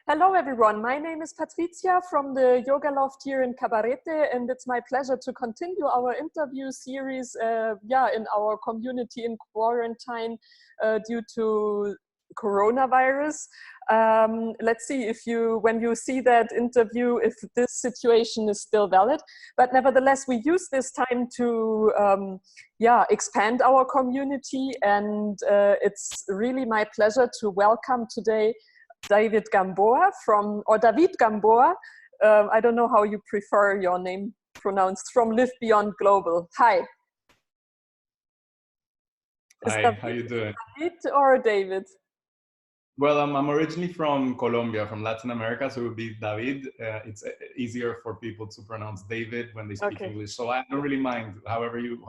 Hello everyone, my name is Patricia from the Yoga Loft here in Cabarete, and it's my pleasure to continue our interview series in our community in quarantine due to coronavirus. Let's see if when you see that interview, if this situation is still valid. But nevertheless, we use this time to expand our community, and it's really my pleasure to welcome today David Gamboa David Gamboa. I don't know how you prefer your name pronounced, from LiveBeyond Global. Hi. Hi, how you doing? David or David? Well, I'm originally from Colombia, from Latin America, so it would be David. It's easier for people to pronounce David when they speak English, so I don't really mind however you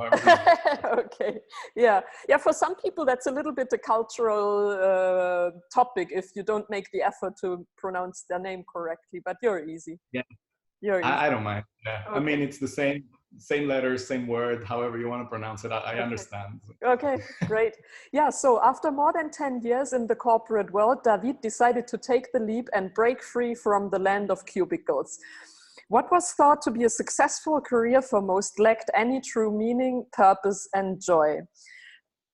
Okay, yeah. For some people, that's a little bit a cultural topic if you don't make the effort to pronounce their name correctly. But you're easy. Yeah, you're easy. I don't mind. Yeah, okay. I mean, it's the same letters, same word, however you want to pronounce it. I understand. Okay, great. Yeah, so after more than 10 years in the corporate world, David decided to take the leap and break free from the land of cubicles. What was thought to be a successful career for most lacked any true meaning, purpose, and joy.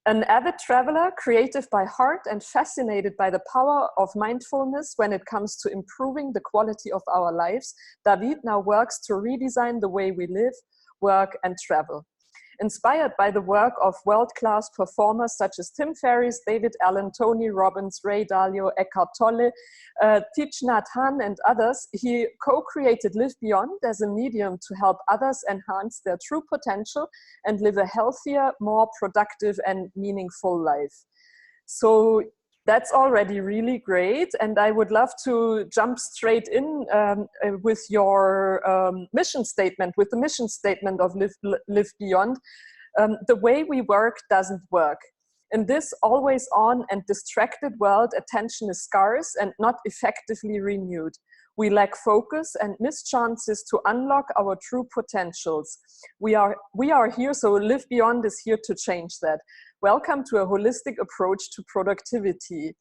An avid traveler, creative by heart, and fascinated by the power of mindfulness when it comes to improving the quality of our lives, David now works to redesign the way we live, work, and travel. Inspired by the work of world-class performers such as Tim Ferriss, David Allen, Tony Robbins, Ray Dalio, Eckhart Tolle, Thich Nhat Hanh, and others, he co-created LiveBeyond as a medium to help others enhance their true potential and live a healthier, more productive, and meaningful life. So that's already really great, and I would love to jump straight in with your mission statement, with the mission statement of LiveBeyond. The way we work doesn't work. In this always on and distracted world, attention is scarce and not effectively renewed. We lack focus and miss chances to unlock our true potentials. We are here, so LiveBeyond is here to change that. Welcome to a holistic approach to productivity.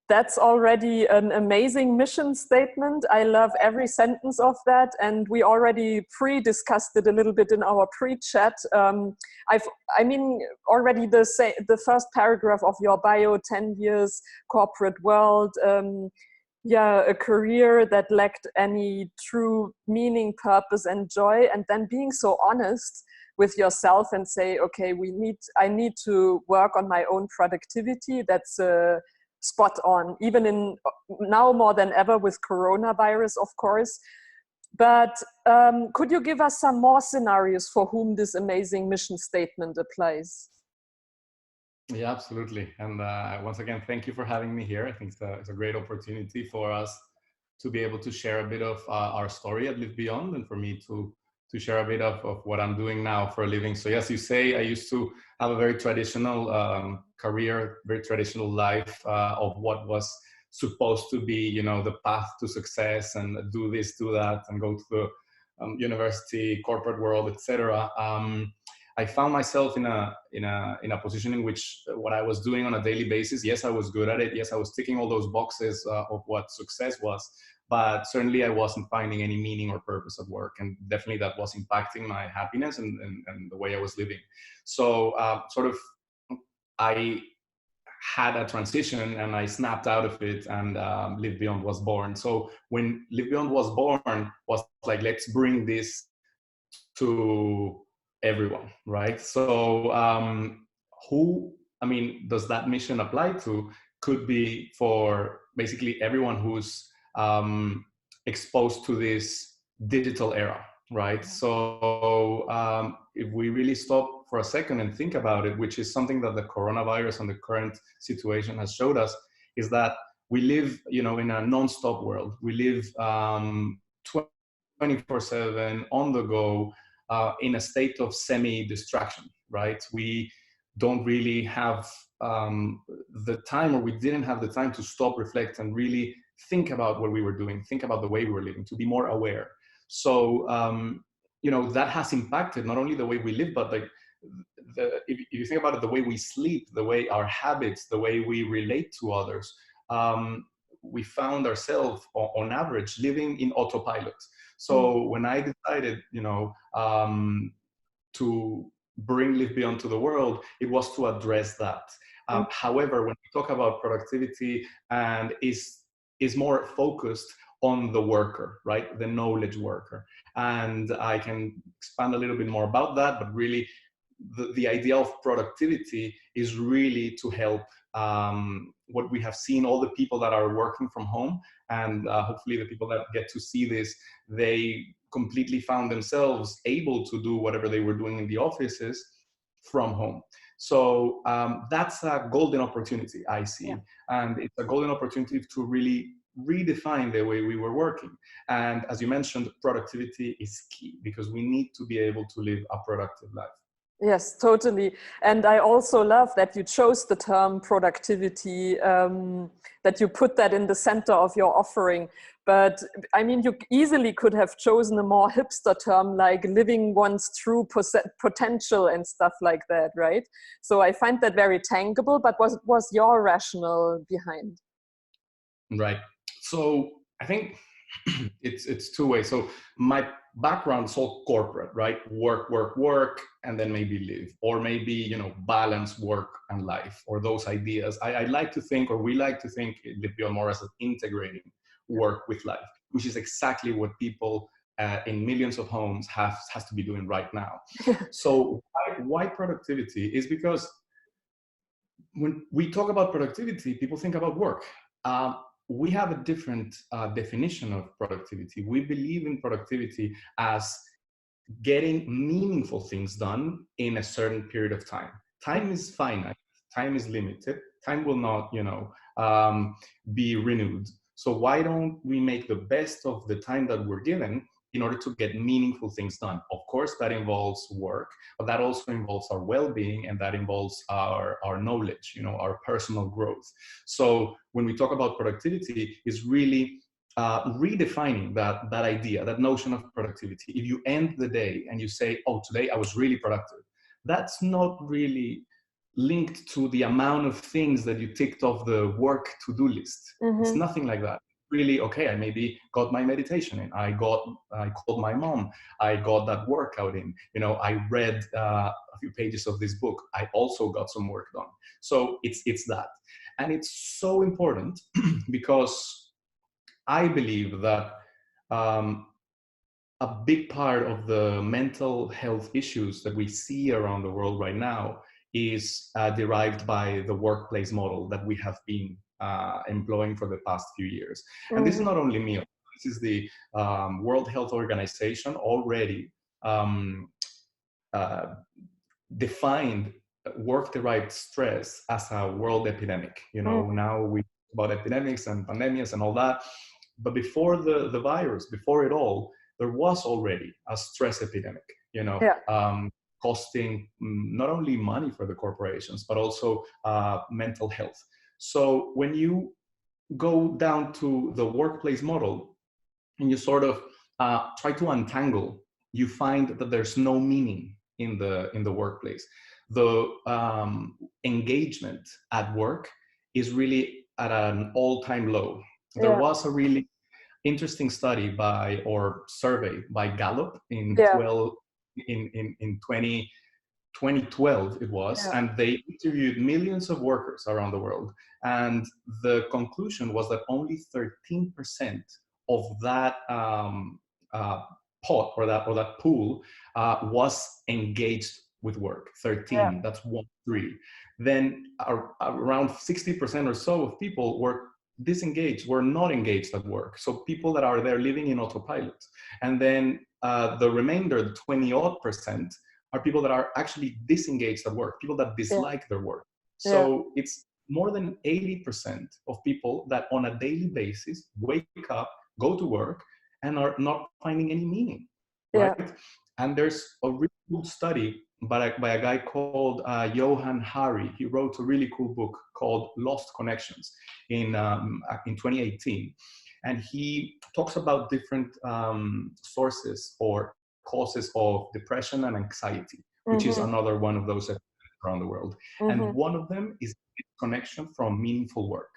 That's already an amazing mission statement. I love every sentence of that, and we already pre-discussed it a little bit in our pre-chat. Already the first paragraph of your bio, 10 years corporate world, a career that lacked any true meaning, purpose, and joy, and then being so honest with yourself and say, okay, I need to work on my own productivity. That's spot on, even in now more than ever with coronavirus, of course. But could you give us some more scenarios for whom this amazing mission statement applies? Yeah, absolutely. And once again, thank you for having me here. I think it's a great opportunity for us to be able to share a bit of our story at LiveBeyond, and for me to share a bit of what I'm doing now for a living. So yes, you say I used to have a very traditional career, very traditional life of what was supposed to be, the path to success, and do this, do that, and go to the university, corporate world, etc. I found myself in a position in which what I was doing on a daily basis, yes, I was good at it. Yes, I was ticking all those boxes of what success was. But certainly I wasn't finding any meaning or purpose at work. And definitely that was impacting my happiness and the way I was living. So I had a transition and I snapped out of it, and LiveBeyond was born. So when LiveBeyond was born, was like, let's bring this to everyone, right? So who does that mission apply to? Could be for basically everyone who's exposed to this digital era, right? So if we really stop for a second and think about it, which is something that the coronavirus and the current situation has showed us, is that we live, in a non-stop world. We live 24/7 on the go, in a state of semi-distraction, right? We don't really have the time, or we didn't have the time to stop, reflect, and really think about what we were doing, think about the way we were living, to be more aware. So, that has impacted not only the way we live, but if you think about it, the way we sleep, the way our habits, the way we relate to others. we found ourselves on average living in autopilot. So when I decided, to bring LiveBeyond to the world, it was to address that. However, when we talk about productivity, and is more focused on the worker, right? The knowledge worker. And I can expand a little bit more about that, but really the idea of productivity is really to help what we have seen, all the people that are working from home, and hopefully the people that get to see this, they completely found themselves able to do whatever they were doing in the offices from home. So that's a golden opportunity, I see. And it's a golden opportunity to really redefine the way we were working. And as you mentioned, productivity is key, because we need to be able to live a productive life. Yes, totally. And I also love that you chose the term productivity, that you put that in the center of your offering. But I mean, you easily could have chosen a more hipster term like living one's true potential and stuff like that, right? So I find that very tangible, but what was your rationale behind? Right. So I think it's two ways. So my background is all corporate, right? Work, work, work, and then maybe live, or maybe, balance work and life, or those ideas. I like to think, or we like to think, LiveBeyond more as integrating work with life, which is exactly what people in millions of homes has to be doing right now. So why productivity is because when we talk about productivity, people think about work. We have a different definition of productivity. We believe in productivity as getting meaningful things done in a certain period of time. Time is finite. Time is limited. Time will not, be renewed. So why don't we make the best of the time that we're given in order to get meaningful things done? Of course, that involves work, but that also involves our well-being, and that involves our knowledge, our personal growth. So when we talk about productivity, is really redefining that idea, that notion of productivity. If you end the day and you say, oh, today I was really productive, that's not really linked to the amount of things that you ticked off the work to-do list. It's nothing like that. Really, okay, I maybe got my meditation in, I called my mom, I got that workout in, I read a few pages of this book, I also got some work done. So it's that. And it's so important because I believe that a big part of the mental health issues that we see around the world right now is derived by the workplace model that we have been employing for the past few years. And this is not only me, this is the World Health Organization already defined work-derived stress as a world epidemic. Now we talk about epidemics and pandemics and all that. But before the virus, before it all, there was already a stress epidemic, costing not only money for the corporations, but also mental health. So when you go down to the workplace model and you sort of try to untangle, you find that there's no meaning in the workplace. The engagement at work is really at an all-time low. There was a really interesting study survey by Gallup in 2012 it was, and they interviewed millions of workers around the world, and the conclusion was that only 13% of that pot or that pool was engaged with work. 13, that's 1/3. Then around 60% or so of people were disengaged, were not engaged at work. So people that are there living in autopilot. And then the remainder, the 20-odd%, are people that are actually disengaged at work, people that dislike their work. So it's more than 80% of people that on a daily basis wake up, go to work, and are not finding any meaning, right? And there's a really cool study by a guy called Johan Hari. He wrote a really cool book called Lost Connections in 2018. And he talks about different sources or causes of depression and anxiety, which is another one of those around the world. And one of them is disconnection from meaningful work.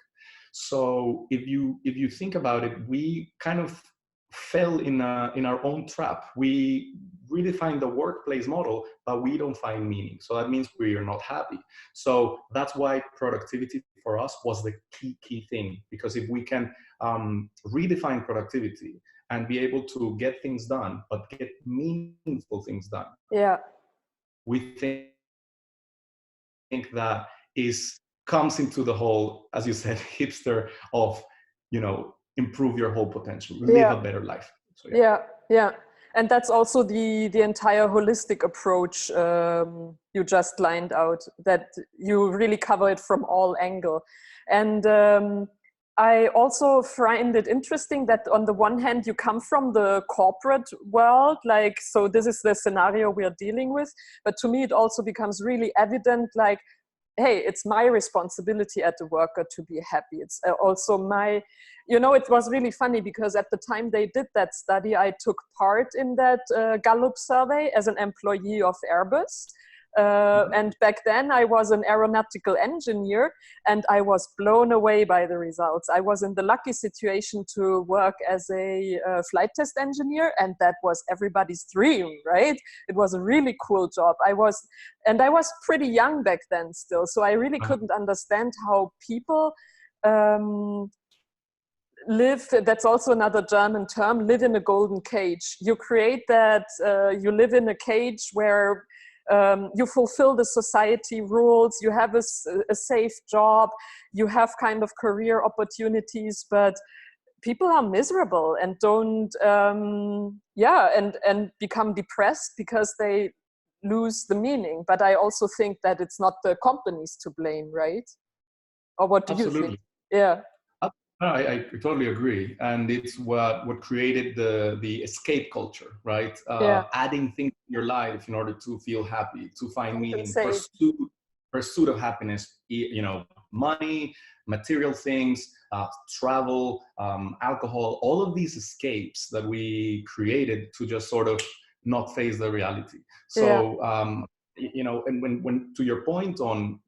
So if you think about it, we kind of fell in our own trap. We redefine the workplace model, but we don't find meaning. So that means we are not happy. So that's why productivity for us was the key thing, because if we can redefine productivity and be able to get things done, but get meaningful things done, yeah, we think that comes into the whole, as you said, hipster of, improve your whole potential, live a better life. So yeah. And that's also the entire holistic approach you just lined out, that you really cover it from all angles. And I also find it interesting that on the one hand, you come from the corporate world, like, so this is the scenario we are dealing with. But to me, it also becomes really evident, like, hey, it's my responsibility as a worker to be happy. It's also my, it was really funny because at the time they did that study, I took part in that Gallup survey as an employee of Airbus. And back then I was an aeronautical engineer, and I was blown away by the results. I was in the lucky situation to work as a flight test engineer, and that was everybody's dream, right? It was a really cool job. I was pretty young back then still, so I really couldn't understand how people live. That's also another German term, live in a golden cage. You create that, you live in a cage where you fulfill the society rules, you have a safe job, you have kind of career opportunities, but people are miserable and don't, and become depressed because they lose the meaning. But I also think that it's not the companies to blame, right? Or what do you think? Yeah. I totally agree, and it's what created the escape culture, right? Adding things in your life in order to feel happy, to find meaning, pursuit of happiness. Money, material things, travel, alcohol, all of these escapes that we created to just sort of not face the reality. So, and when to your point on,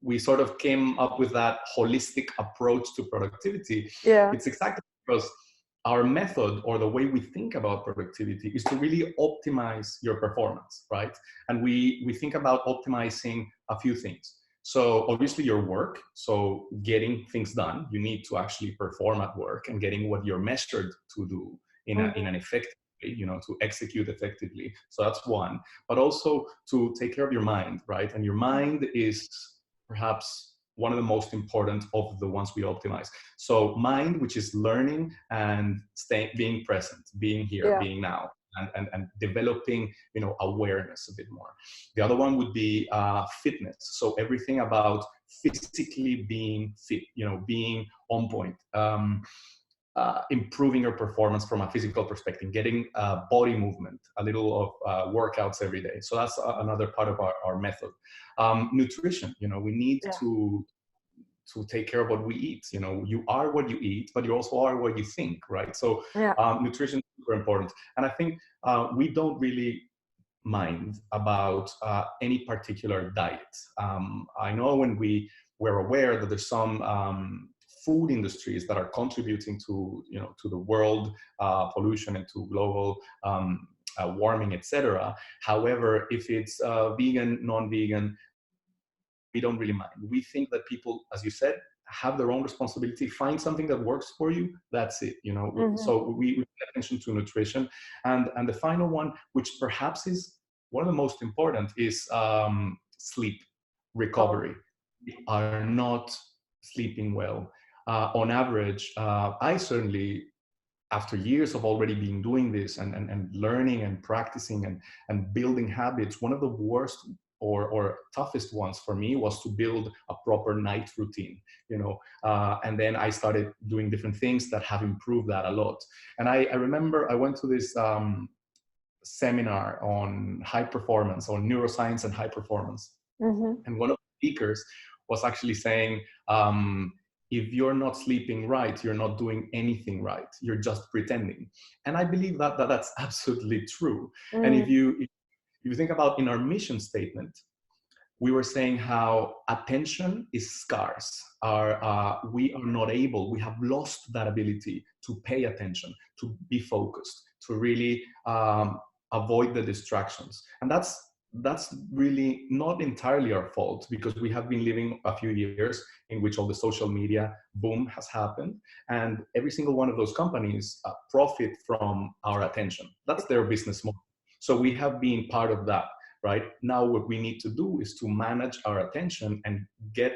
we sort of came up with that holistic approach to productivity. It's exactly because our method, or the way we think about productivity, is to really optimize your performance, right? And we think about optimizing a few things. So obviously your work, so getting things done, you need to actually perform at work and getting what you're measured to do in an effective way, to execute effectively. So that's one, but also to take care of your mind, right? And your mind is perhaps one of the most important of the ones we optimize. So mind, which is learning and being present, being here, being now, and developing, awareness a bit more. The other one would be fitness. So everything about physically being fit, being on point. Improving your performance from a physical perspective, getting body movement, a little of workouts every day. So that's another part of our method. Nutrition, we need to take care of what we eat. You are what you eat, but you also are what you think, right? So nutrition is super important. And I think we don't really mind about any particular diet. I know when we're aware that there's some food industries that are contributing to the world pollution and to global warming, etc. However, if it's vegan, non-vegan, we don't really mind. We think that people, as you said, have their own responsibility. Find something that works for you. That's it. So we pay attention to nutrition, and the final one, which perhaps is one of the most important, is sleep, recovery. We are not sleeping well. On average, I certainly, after years of already being doing this and learning and practicing and building habits, one of the worst or toughest ones for me was to build a proper night routine, and then I started doing different things that have improved that a lot. And I remember I went to this seminar on high performance, on neuroscience and high performance. And one of the speakers was actually saying, if you're not sleeping right, you're not doing anything right. You're just pretending. And I believe that's absolutely true. And if you think about in our mission statement, we were saying how attention is scarce. We are not able, we have lost that ability to pay attention, to be focused, to really avoid the distractions. And that's really not entirely our fault, because we have been living a few years in which all the social media boom has happened, and every single one of those companies profit from our attention. That's their business model. So we have been part of that. Right now, what we need to do is to manage our attention and get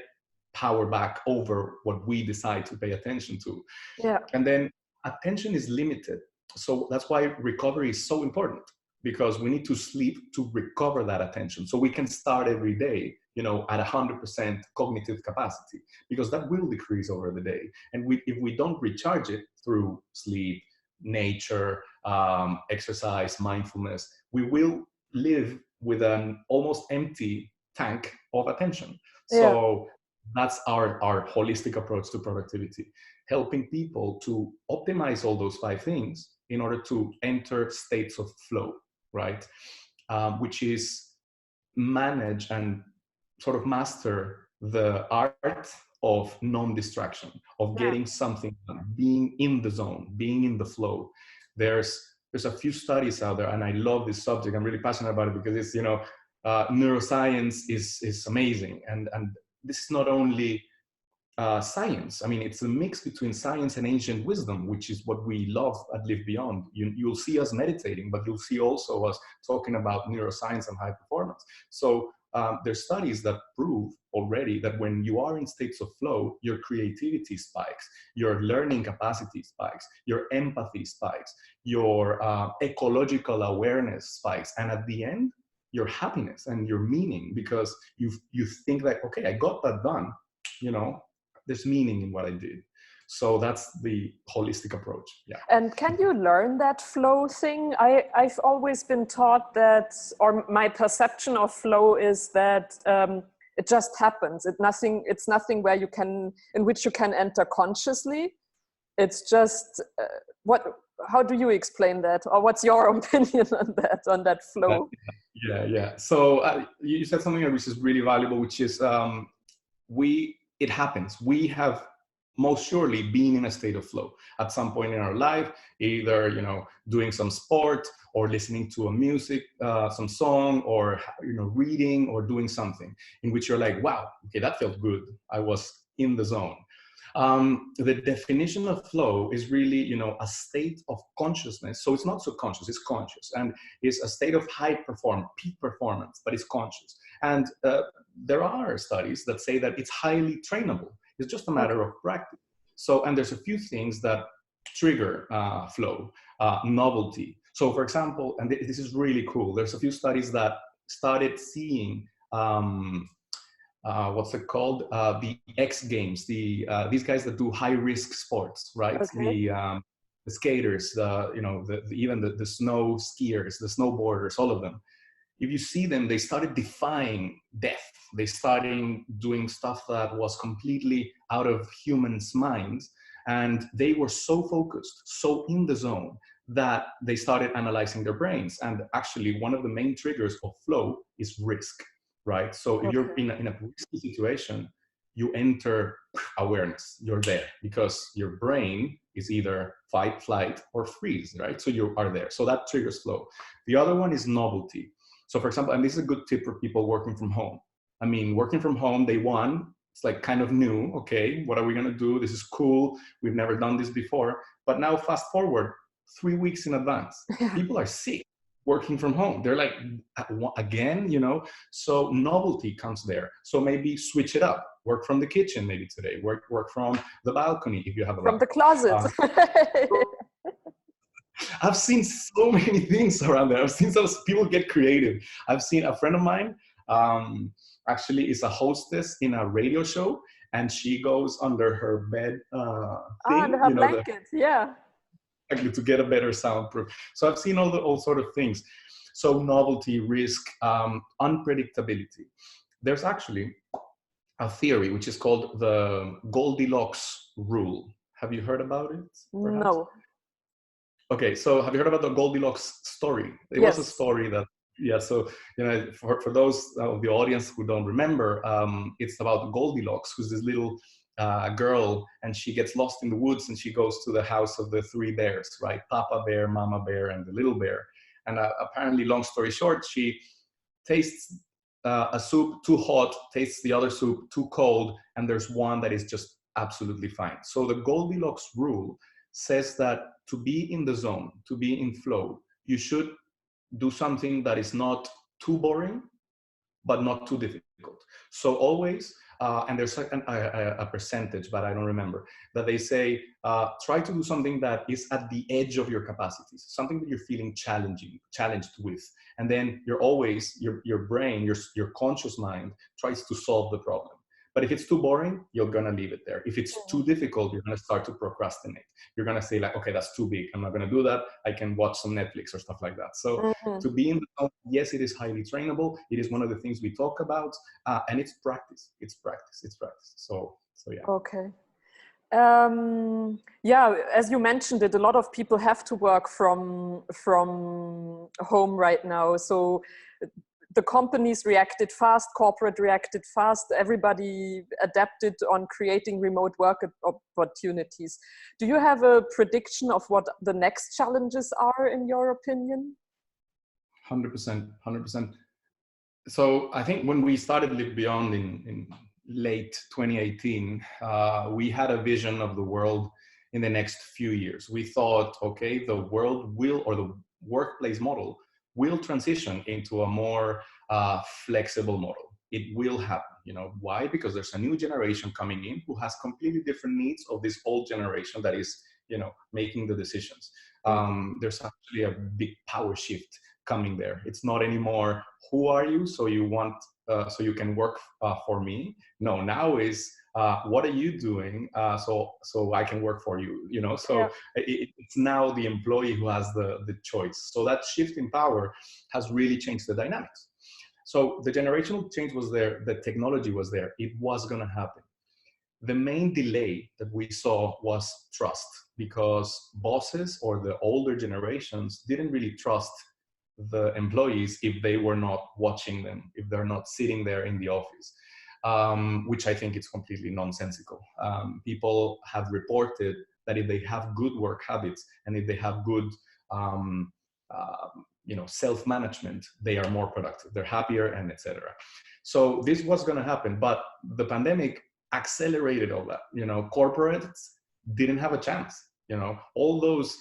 power back over what we decide to pay attention to. Yeah. And then attention is limited. So that's why recovery is so important, because we need to sleep to recover that attention. So we can start every day, at 100% cognitive capacity, because that will decrease over the day. And if we don't recharge it through sleep, nature, exercise, mindfulness, we will live with an almost empty tank of attention. So that's our holistic approach to productivity, helping people to optimize all those 5 things in order to enter states of flow, right? Which is manage and sort of master the art of non-distraction, of getting something done, being in the zone, being in the flow. There's a few studies out there, and I love this subject. I'm really passionate about it because it's, neuroscience is amazing. And this is not only science. I mean, it's a mix between science and ancient wisdom, which is what we love at LiveBeyond. You'll see us meditating, but you'll see also us talking about neuroscience and high performance. So there's studies that prove already that when you are in states of flow, your creativity spikes, your learning capacity spikes, your empathy spikes, your ecological awareness spikes, and at the end, your happiness and your meaning, because you think like, okay, I got that done, there's meaning in what I did. So that's the holistic approach. Yeah. And can you learn that flow thing? I've always been taught that, or my perception of flow is that it just happens. It's nothing where in which you can enter consciously. It's just how do you explain that? Or what's your opinion on that flow? Yeah. So you said something which is really valuable, which is it happens. We have most surely been in a state of flow at some point in our life, either, doing some sport or listening to a music, some song, or, reading or doing something in which you're like, wow, okay, that felt good. I was in the zone. The definition of flow is really, a state of consciousness. So it's not subconscious, it's conscious. And it's a state of peak performance, but it's conscious. And there are studies that say that it's highly trainable. It's just a matter of practice. So, and there's a few things that trigger flow, novelty. So for example, and this is really cool, there's a few studies that started seeing what's it called? The X Games, these guys that do high risk sports, right? Okay. The skaters, even the snow skiers, the snowboarders, all of them. If you see them, they started defying death. They started doing stuff that was completely out of humans' minds. And they were so focused, so in the zone, that they started analyzing their brains. And actually, one of the main triggers of flow is risk, right? So if you're in a risky situation, you enter awareness. You're there because your brain is either fight, flight, or freeze, right? So you are there. So that triggers flow. The other one is novelty. So for example, and this is a good tip for people working from home. I mean, working from home, day one, it's like kind of new. Okay, what are we gonna do? This is cool. We've never done this before. But now fast forward 3 weeks in advance, people are sick working from home. They're like, again, so novelty comes there. So maybe switch it up. Work from the kitchen maybe today. Work from the balcony if you have a From the closet. I've seen so many things around there. I've seen some people get creative. I've seen a friend of mine, actually is a hostess in a radio show, and she goes under her bed thing, under her blanket, to get a better soundproof. So I've seen all sort of things. So novelty, risk, unpredictability. There's actually a theory which is called the Goldilocks rule. Have you heard about it? Perhaps? No. Okay, so have you heard about the Goldilocks story? It was a story that Yeah, so for those of the audience who don't remember, it's about Goldilocks, who's this little girl, and she gets lost in the woods, and she goes to the house of the three bears, right? Papa bear, Mama bear, and the little bear. And apparently, long story short, she tastes a soup too hot, tastes the other soup too cold, and there's one that is just absolutely fine. So the Goldilocks rule says that to be in the zone, to be in flow, you should do something that is not too boring, but not too difficult. So always, and there's a percentage, but I don't remember, that they say, try to do something that is at the edge of your capacities, something that you're feeling challenged with. And then you're always, your brain, your conscious mind tries to solve the problem. But if it's too boring, you're gonna leave it there. If it's too difficult, you're gonna start to procrastinate. You're gonna say like, okay, that's too big. I'm not gonna do that. I can watch some Netflix or stuff like that. So to be in the zone, yes, it is highly trainable. It is one of the things we talk about, and it's practice. It's practice. It's practice. So yeah. Okay. Yeah, as you mentioned it, a lot of people have to work from home right now. So the companies reacted fast, corporate reacted fast, everybody adapted on creating remote work opportunities. Do you have a prediction of what the next challenges are, in your opinion? 100%, 100%. So I think when we started LiveBeyond in late 2018, we had a vision of the world in the next few years. We thought, okay, the world will, or the workplace model will transition into a more flexible model. It will happen. You know why? Because there's a new generation coming in who has completely different needs of this old generation that is, making the decisions. There's actually a big power shift coming there. It's not anymore, who are you? So you want, so you can work for me. No, now is, what are you doing? So I can work for you, So it's now the employee who has the choice. So that shift in power has really changed the dynamics. So the generational change was there, the technology was there, it was gonna happen. The main delay that we saw was trust, because bosses or the older generations didn't really trust the employees if they were not watching them, if they're not sitting there in the office, which I think is completely nonsensical. People have reported that if they have good work habits and if they have good self-management, they are more productive, they're happier, and etc. So this was going to happen, but the pandemic accelerated all that. Corporates didn't have a chance. All those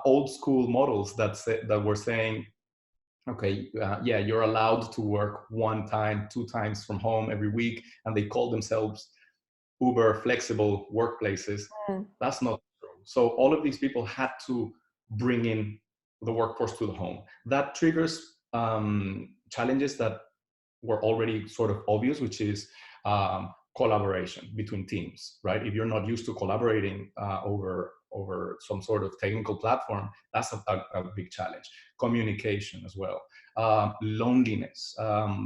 old school models that were saying, okay, yeah, you're allowed to work 1 time, 2 times from home every week, and they call themselves uber flexible workplaces. That's not true. So all of these people had to bring in the workforce to the home. That triggers challenges that were already sort of obvious, which is collaboration between teams, right? If you're not used to collaborating over some sort of technical platform, that's a big challenge. Communication as well. Loneliness,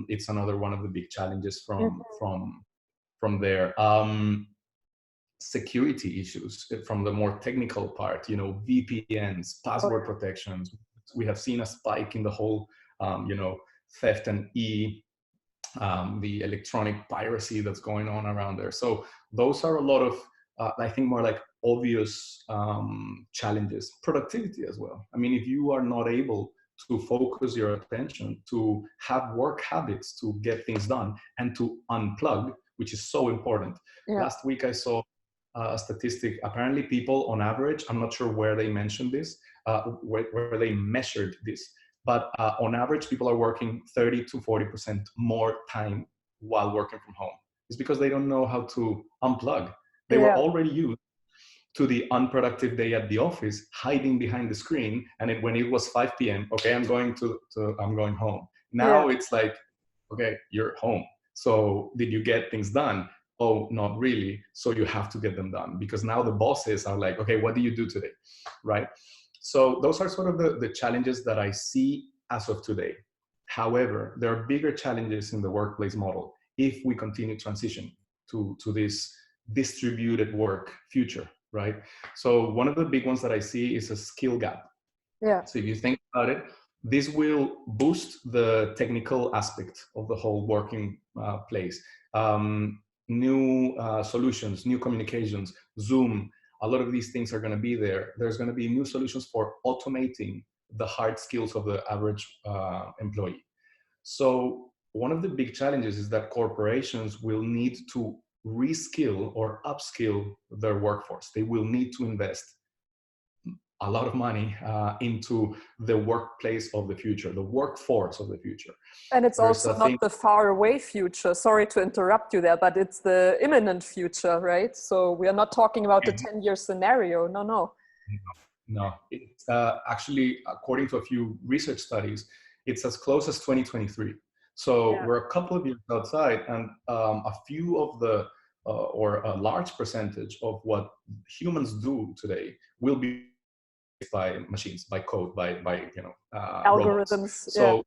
it's another one of the big challenges from there. Security issues from the more technical part, VPNs, password protections. We have seen a spike in the whole, theft and the electronic piracy that's going on around there. So those are a lot of, I think, more like obvious challenges. Productivity as well. I mean, if you are not able to focus your attention, to have work habits, to get things done, and to unplug, which is so important. Yeah. Last week I saw a statistic. Apparently people on average, I'm not sure where they mentioned this, where they measured this, but on average, people are working 30 to 40% more time while working from home. It's because they don't know how to unplug. They were already used to the unproductive day at the office, hiding behind the screen. And when it was 5 p.m., okay, I'm going home. Now it's like, okay, you're home. So did you get things done? Oh, not really. So you have to get them done, because now the bosses are like, okay, what do you do today, right? So those are sort of the challenges that I see as of today. However, there are bigger challenges in the workplace model if we continue transition to this distributed work future, right? So one of the big ones that I see is a skill gap. Yeah. So if you think about it, This will boost the technical aspect of the whole working place. New solutions, new communications, Zoom, a lot of these things are going to be there. There's going to be new solutions for automating the hard skills of the average employee. So one of the big challenges is that corporations will need to reskill or upskill their workforce. They will need to invest a lot of money into the workplace of the future, the workforce of the future. And it's also not the far away future. Sorry to interrupt you there, but it's the imminent future, right? So we are not talking about the 10-year scenario. No, no. No, it's actually, according to a few research studies, it's as close as 2023. So we're a couple of years outside, and a few of the, or a large percentage of what humans do today will be by machines, by code, by algorithms. So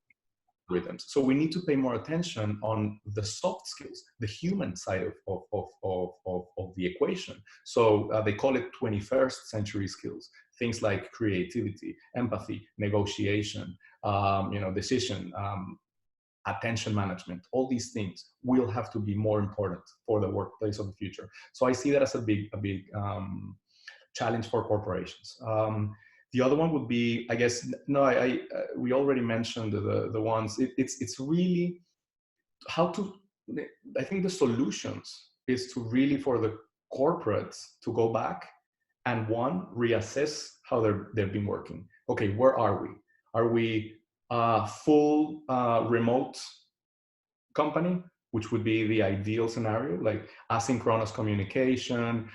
algorithms. So we need to pay more attention on the soft skills, the human side of the equation. So they call it 21st century skills. Things like creativity, empathy, negotiation, decision, attention management. All these things will have to be more important for the workplace of the future. So I see that as a big challenge for corporations. The other one would be, I guess, we already mentioned the ones. It's really how to. I think the solutions is to really for the corporates to go back and reassess how they've been working. Okay, where are we? Are we a full remote company, which would be the ideal scenario, like asynchronous communication,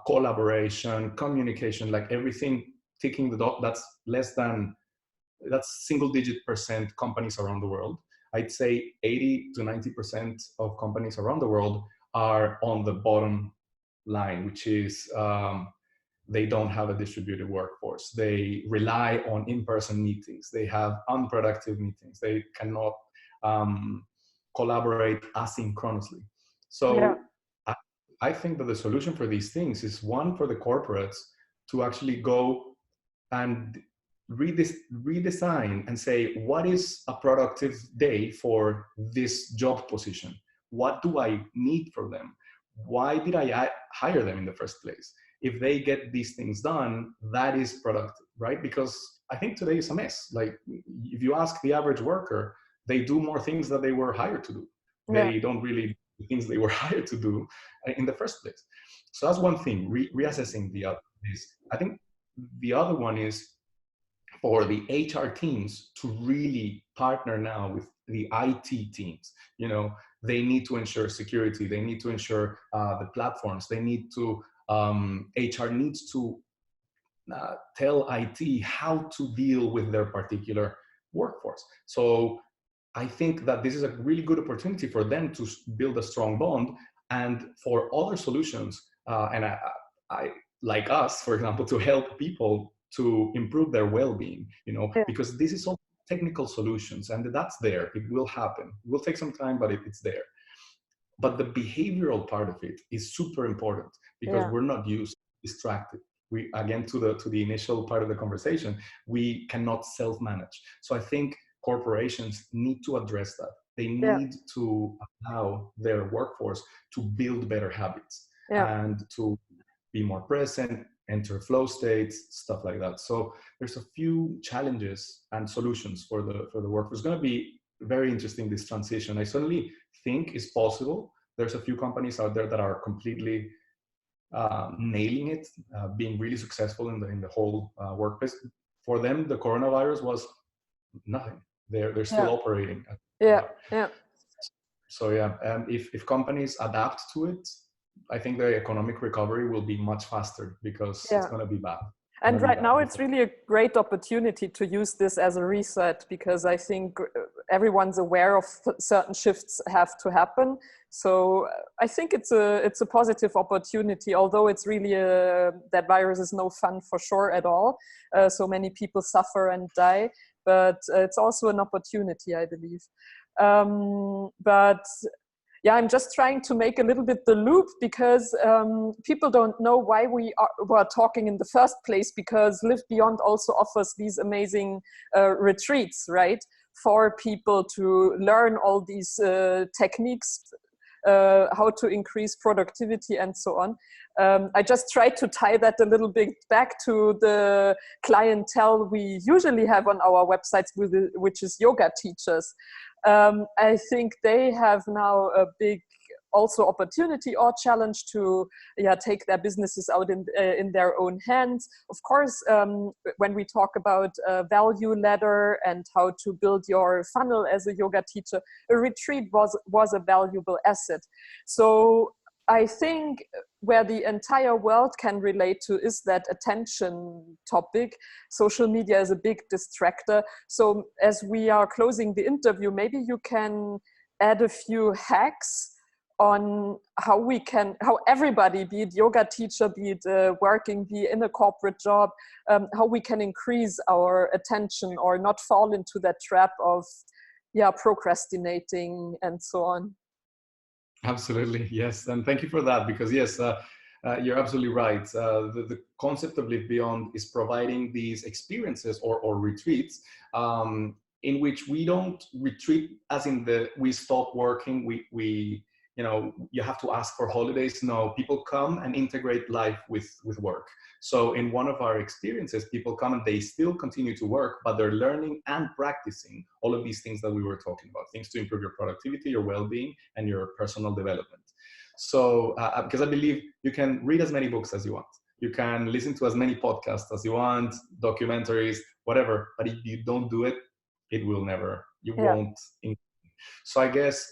collaboration, communication, like everything ticking the dot? That's single-digit % companies around the world. I'd say 80 to 90% of companies around the world are on the bottom line, which is they don't have a distributed workforce. They rely on in-person meetings. They have unproductive meetings. They cannot collaborate asynchronously. So I think that the solution for these things is one, for the corporates to actually go and redesign and say, what is a productive day for this job position? What do I need from them? Why did I hire them in the first place? If they get these things done, that is productive, right? Because I think today is a mess. Like, if you ask the average worker, they do more things that they were hired to do. They don't really do the things they were hired to do in the first place. So that's one thing, reassessing the other is. I think the other one is for the HR teams to really partner now with the IT teams. They need to ensure security. They need to ensure the platforms. They need to, HR needs to tell IT how to deal with their particular workforce. So I think that this is a really good opportunity for them to build a strong bond, and for other solutions, and I like us, for example, to help people to improve their well-being, because this is all technical solutions, and that's there. It will happen. It will take some time, but it's there. But the behavioral part of it is super important, because we're not used to distracted. We, again, to the initial part of the conversation, we cannot self-manage. So I think corporations need to address that. They need to allow their workforce to build better habits and to be more present, enter flow states, stuff like that. So there's a few challenges and solutions for the workforce. It's going to be very interesting, this transition. I certainly think it's possible. There's a few companies out there that are completely nailing it, being really successful in the whole workplace. For them, the coronavirus was nothing. They're still operating. So if companies adapt to it, I think the economic recovery will be much faster, because it's going to be bad. And right now, it's really a great opportunity to use this as a reset, because I think everyone's aware of certain shifts have to happen. So I think it's a positive opportunity, although it's really that virus is no fun for sure at all. So many people suffer and die, but it's also an opportunity, I believe. But Yeah, I'm just trying to make a little bit the loop, because people don't know why we're talking in the first place, because Live Beyond also offers these amazing retreats, right? For people to learn all these techniques, how to increase productivity and so on. I just tried to tie that a little bit back to the clientele we usually have on our websites, which is yoga teachers. I think they have now a big also opportunity or challenge to take their businesses out in their own hands. Of course, when we talk about a value ladder and how to build your funnel as a yoga teacher, a retreat was a valuable asset. So I think where the entire world can relate to is that attention topic. Social media is a big distractor. So as we are closing the interview, maybe you can add a few hacks on how everybody, be it yoga teacher, be it working, be in a corporate job, how we can increase our attention or not fall into that trap of procrastinating and so on. Absolutely, yes. And thank you for that, because yes, you're absolutely right. The concept of Live Beyond is providing these experiences or retreats in which we don't retreat as in we stop working, we you have to ask for holidays. No, people come and integrate life with work. So in one of our experiences, people come and they still continue to work, but they're learning and practicing all of these things that we were talking about, things to improve your productivity, your well-being, and your personal development. So, because I believe you can read as many books as you want, you can listen to as many podcasts as you want, documentaries, whatever, but if you don't do it, it will never, you won't. So I guess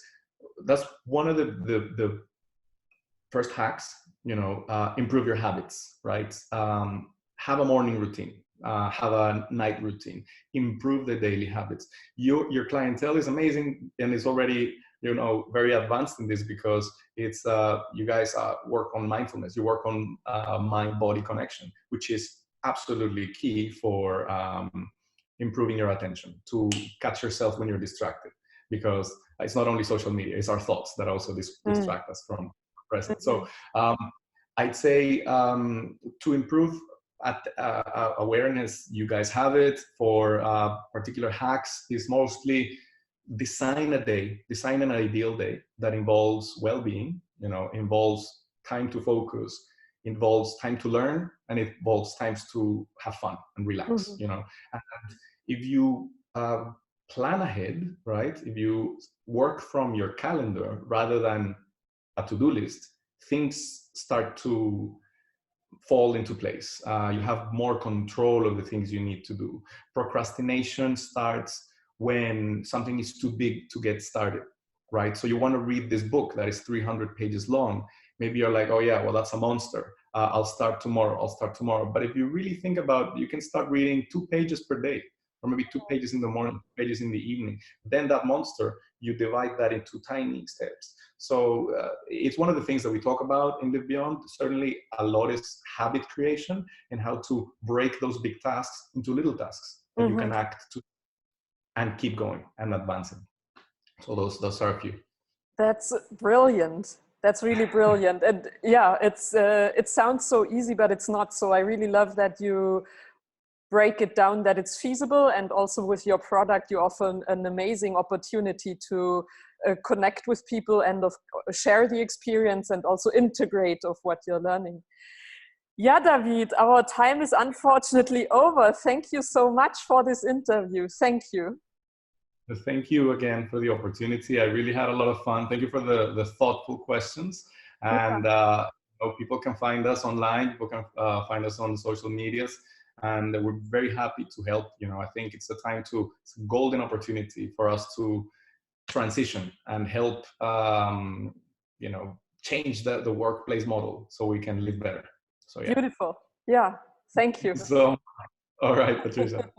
that's one of the first hacks, improve your habits, right? Have a morning routine, have a night routine, improve the daily habits. Your clientele is amazing and is already, very advanced in this, because it's, you guys work on mindfulness, you work on mind-body connection, which is absolutely key for improving your attention, to catch yourself when you're distracted, because it's not only social media, it's our thoughts that also distract us from present. So I'd say to improve awareness, you guys have it. For particular hacks is mostly design an ideal day that involves well-being, involves time to focus, involves time to learn, and it involves times to have fun and relax, And if you plan ahead, right? If you work from your calendar rather than a to-do list, things start to fall into place. You have more control of the things you need to do. Procrastination starts when something is too big to get started, right? So you want to read this book that is 300 pages long. Maybe you're like, oh yeah, well, that's a monster. I'll start tomorrow. But if you really think about it, you can start reading 2 pages per day, or maybe 2 pages in the morning, 2 pages in the evening. Then that monster, you divide that into tiny steps. So it's one of the things that we talk about in Live Beyond. Certainly a lot is habit creation and how to break those big tasks into little tasks that you can act to and keep going and advancing. So those are a few. That's brilliant. That's really brilliant. And yeah, it sounds so easy, but it's not. So I really love that you break it down, that it's feasible, and also with your product you offer an amazing opportunity to connect with people and share the experience and also integrate of what you're learning. Yeah, David, our time is unfortunately over. Thank you so much for this interview. Thank you. Thank you again for the opportunity. I really had a lot of fun. Thank you for the thoughtful questions. And people can find us online. People can find us on social medias. And we're very happy to help. I think it's it's a golden opportunity for us to transition and help, change the workplace model so we can live better. So yeah. Beautiful. Yeah. Thank you. So, all right, Patricia.